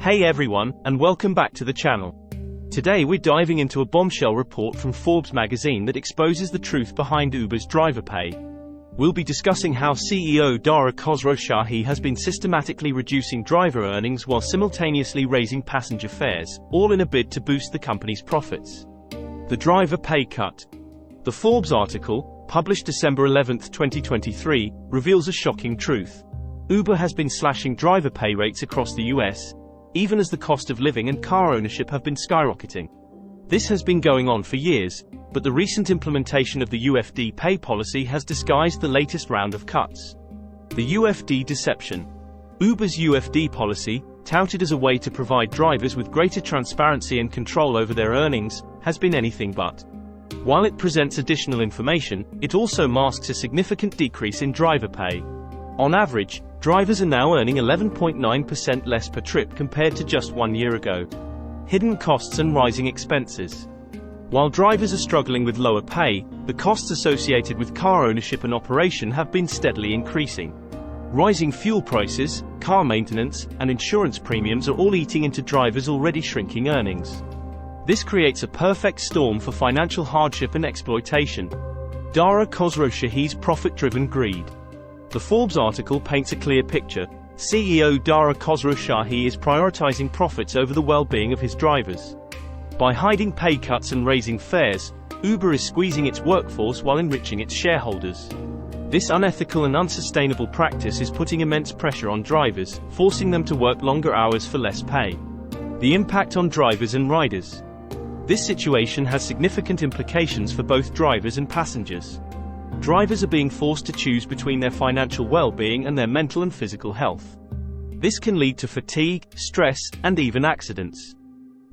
Hey everyone, and welcome back to the channel. Today we're diving into a bombshell report from Forbes magazine that exposes the truth behind Uber's driver pay. We'll be discussing how CEO Dara Khosrowshahi has been systematically reducing driver earnings while simultaneously raising passenger fares, all in a bid to boost the company's profits. The driver pay cut. The Forbes article, published December 11, 2023, reveals a shocking truth. Uber has been slashing driver pay rates across the US, even as the cost of living and car ownership have been skyrocketing. This has been going on for years, but the recent implementation of the UFD pay policy has disguised the latest round of cuts. The UFD deception. Uber's UFD policy, touted as a way to provide drivers with greater transparency and control over their earnings, has been anything but. While it presents additional information, it also masks a significant decrease in driver pay. On average, drivers are now earning 11.9% less per trip compared to just 1 year ago. Hidden costs and rising expenses. While drivers are struggling with lower pay, the costs associated with car ownership and operation have been steadily increasing. Rising fuel prices, car maintenance, and insurance premiums are all eating into drivers' already shrinking earnings. This creates a perfect storm for financial hardship and exploitation. Dara Khosrowshahi's profit-driven greed. The Forbes article paints a clear picture. CEO Dara Khosrowshahi is prioritizing profits over the well-being of his drivers. By hiding pay cuts and raising fares, Uber is squeezing its workforce while enriching its shareholders. This unethical and unsustainable practice is putting immense pressure on drivers, forcing them to work longer hours for less pay. The impact on drivers and riders. This situation has significant implications for both drivers and passengers. Drivers are being forced to choose between their financial well-being and their mental and physical health. This can lead to fatigue, stress, and even accidents.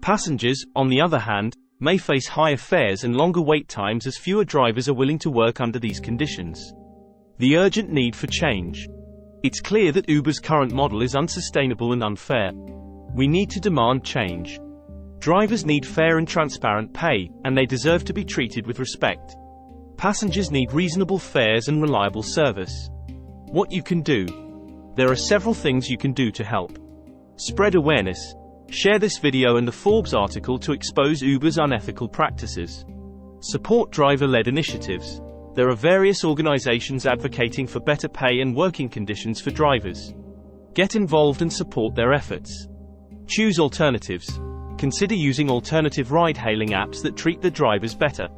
Passengers, on the other hand, may face higher fares and longer wait times as fewer drivers are willing to work under these conditions. The urgent need for change. It's clear that Uber's current model is unsustainable and unfair. We need to demand change. Drivers need fair and transparent pay, and they deserve to be treated with respect. Passengers need reasonable fares and reliable service. What you can do. There are several things you can do to help. Spread awareness. Share this video and the Forbes article to expose Uber's unethical practices. Support driver-led initiatives. There are various organizations advocating for better pay and working conditions for drivers. Get involved and support their efforts. Choose alternatives. Consider using alternative ride-hailing apps that treat the drivers better.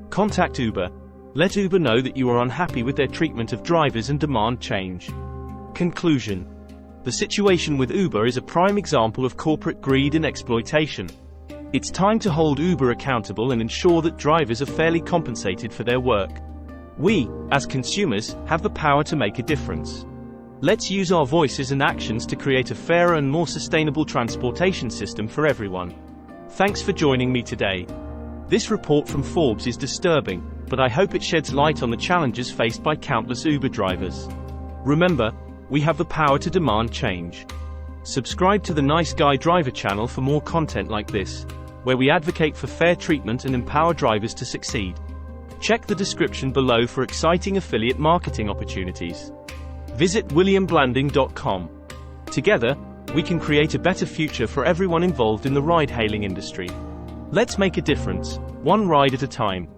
Contact Uber. Let Uber know that you are unhappy with their treatment of drivers and demand change. Conclusion. The situation with Uber is a prime example of corporate greed and exploitation. It's time to hold Uber accountable and ensure that drivers are fairly compensated for their work. We, as consumers, have the power to make a difference. Let's use our voices and actions to create a fairer and more sustainable transportation system for everyone. Thanks for joining me today. This report from Forbes is disturbing, but I hope it sheds light on the challenges faced by countless Uber drivers. Remember, we have the power to demand change. Subscribe to the Nice Guy Driver channel for more content like this, where we advocate for fair treatment and empower drivers to succeed. Check the description below for exciting affiliate marketing opportunities. Visit williamblanding.com. Together, we can create a better future for everyone involved in the ride-hailing industry. Let's make a difference, one ride at a time.